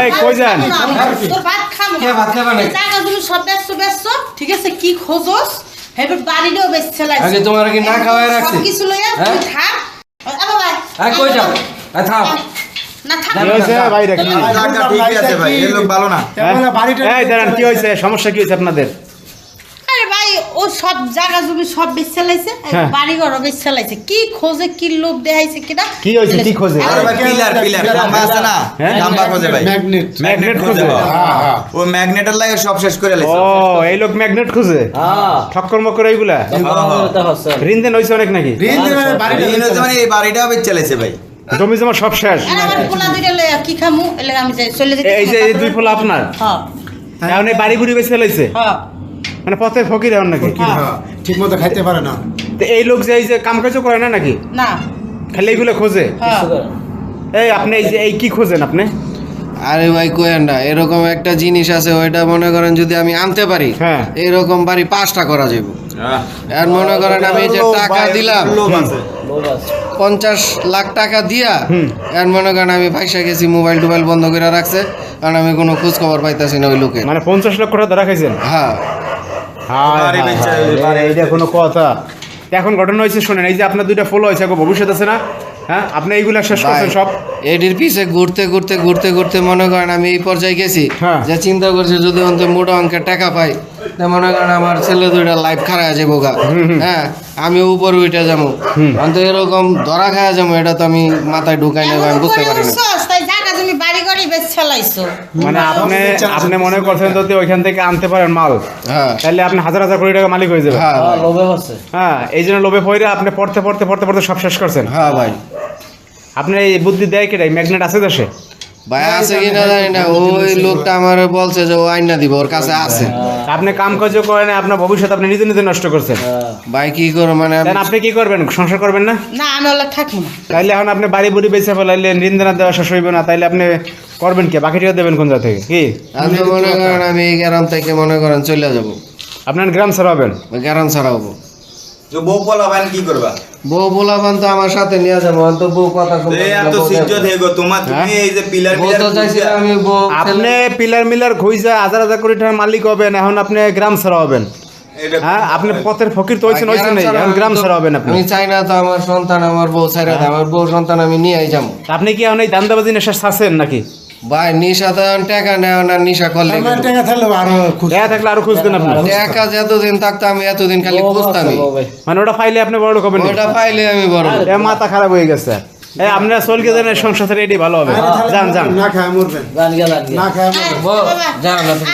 এই কই যান? তোর ভাত খাবো কে ভাত খাবে না? টাকা তুমি সব ব্যস্ত ঠিক আছে কি খোঁজস হেবার বাড়িটাও বেশ চালাইছ আগে তোমার কি না খাওয়াই রাখছি? সব কিছু লইয়া তুই থাক বাবা এই কই যাও? এই থাম। না থাক কি হয়েছে ভাই দেখি টাকা ঠিকই আছে ভাই, এই লোক ভালো না। এই দাঁড়ান, কি হয়েছে? সমস্যা কি হয়েছে আপনাদের? আরে ভাই ও সব জায়গা জমি সব বেশ চালাইছে হ্যাঁ। বাড়ি ঘরও বেশ চালাইছে কি খোঁজে কি লোভ দেখাইছে কিনা কি হয়েছে? কি খোঁজে? আরে ভাই পিলার খাম্বা আছে না, হ্যাঁ? খাম্বা খোঁজে ভাই। ম্যাগনেট খোঁজে? ও ম্যাগনেটের লাগে সব শেষ করে ও লাইছে। এই লোক ম্যাগনেট খোঁজে, ঠক্কর মক্কর এইগুলা ঋণ হয়েছে অনেক নাকি? ঋণ হচ্ছে মানে এই বাড়িটাও বেচে লাইছে ভাই। জমি জমা সব শেষ। আর আমার পোলা দুইটা লইয়া কি খামু এলে আমি যাই চলে যেতে এই যে এই দুই পোলা আপনার, হ্যাঁ এখন এই বাড়ি বুড়ি বেঁচে লাইছে, হ্যাঁ মানে পথে ফকির এখন নাকি? ঠিক মতো খাইতে পারে না। তো এই লোক যে এই যে কাম কাজও করে না নাকি, না খালি এইগুলো খোঁজে? হ্যাঁ এই আপনি এই যে এই কি খোঁজেন আপনি? আরে ভাই কোয়েন না, এরকম একটা জিনিস আছে, ওইটা মনে করেন যদি আমি আনতে পারি, হ্যাঁ। এরকম বাড়ি 5টা করা যাবে। আর মনে করেন আমি এই যে টাকা দিলাম, লোভ আছে। 50 লাখ টাকা দিয়া, আর মনে করেন আমি পয়সা গেছি, মোবাইল টোবাইল বন্ধ করে রাখছে, কারণ আমি কোনো খোঁজ খবর পাইতাছি না ওই লোকের। মানে 50 লক্ষ টাকা ধরা খাইছেন? হ্যাঁ বাড়ি বেচে এইটা কোনো কথা? এখন ঘটনা হয়েছে শোনেন, এই যে আপনার দুইটা ফলো হয়েছে, ভবিষ্যৎ আছে না? হ্যাঁ, আপনি এইগুলা শেষ করছেন সব। এটির পিছে ঘুরতে মনে করেন আমি এই পর্যায়ে গেছি, হ্যাঁ। যে চিন্তা করছি যদি অন্তত মোটা অঙ্কের টাকা পাই, তা মনে করেন আমার ছেলে দুইটা লাইফ খারাপ যাবো গা। হ্যাঁ, আমি উপরে উঠে যাবো, অন্তত এরকম ধরা খাওয়া যাবো, এটা তো আমি মাথায় ঢুকাই নেবো, আমি বুঝতে পারি না। তাই জায়গা তুমি বাড়ি ঘরই বেশ চালাইছো মানে আপনি মনে করছেন যদি ওইখান থেকে আনতে পারেন মাল, হ্যাঁ তাহলে আপনি হাজার হাজার কোটি টাকা মালিক হয়ে যাবেন। হ্যাঁ ভাই। হ্যাঁ, এই জন্য লোভে পড়ে আপনি পড়তে সব শেষ করছেন। হ্যাঁ ভাই, আপনার এই বুদ্ধি দেয় কেটাই? ম্যাগনেট আছে দেশে? ভাই আছে কিনা জানি না, ওই লোকটা আমার বলছে যে ও আইনা দিব, ওর কাছে আছে। আপনি কাম কাজও করেন, আপনার ভবিষ্যৎ আপনি নিজে নিজে নষ্ট করছেন। ভাই কি করো মানে দেন আপনি কি করবেন? সংসার করবেন না? না আমি ওলা থাকবো না তাইলে এখন আপনি বাড়ি বুড়ি বেঁচে ফেলাইলে ঋণ দেনা দেওয়া শেষ হইবে না, তাইলে আপনি করবেন কি? বাকি টাকা দেবেন কোন জায়গা থেকে? কি আমি তো মনে করেন আমি এই গ্রাম থেকে মনে করেন চলে যাবো, আপনার গ্রাম ছাড়াবেন? গ্রাম ছাড়া হবো। যে বউ পোলাবেন কি করবা? বউ বলাবান তো আমার সাথে নিয়ে যাবো, তো বউ কথা শুনবে এই না, এত বউ সিজ্জত হয়ে গো তোমার, তুমি এই যে পিলার বউ তো চাইছিল আমি বউ আপনি পিলার মিলার খুঁজে হাজার হাজার কোটি টাকার মালিক হবেন, এখন আপনি গ্রাম ছাড়া হবেন। হ্যাঁ, আপনি পথের ফকির তো হয়েছেন নাই, এখন গ্রাম ছাড়া হবেন আপনি। আমি চাই না তো আমার সন্তান আমার বউ ছাইরা দেয়, আমার বউ সন্তান আমি নিয়েই যাবো। আপনি কি এখন এই দান্দাবাজি নেশা আছেন নাকি? ভাই নিশা তো এখন টাকা নেওয়া না, নিশা করলে আমার টাকা থাকলে আরো খুশি। টাকা থাকলে আরো খুঁজতেন আপনি। টাকা যতদিন থাকতো আমি এতদিন খালি খুঁজতামই, মানে ওটা পাইলে আপনি বড় লোক হবেন। ওটা পাইলে আমি বড় লোক। এ মাথা খারাপ হয়ে গেছে। আপনারা চলকে জানেন সংসার এটাই ভালো হবে। যান না খায় মরবেন, না খায় মরবেন। বাবা যাও না তুমি।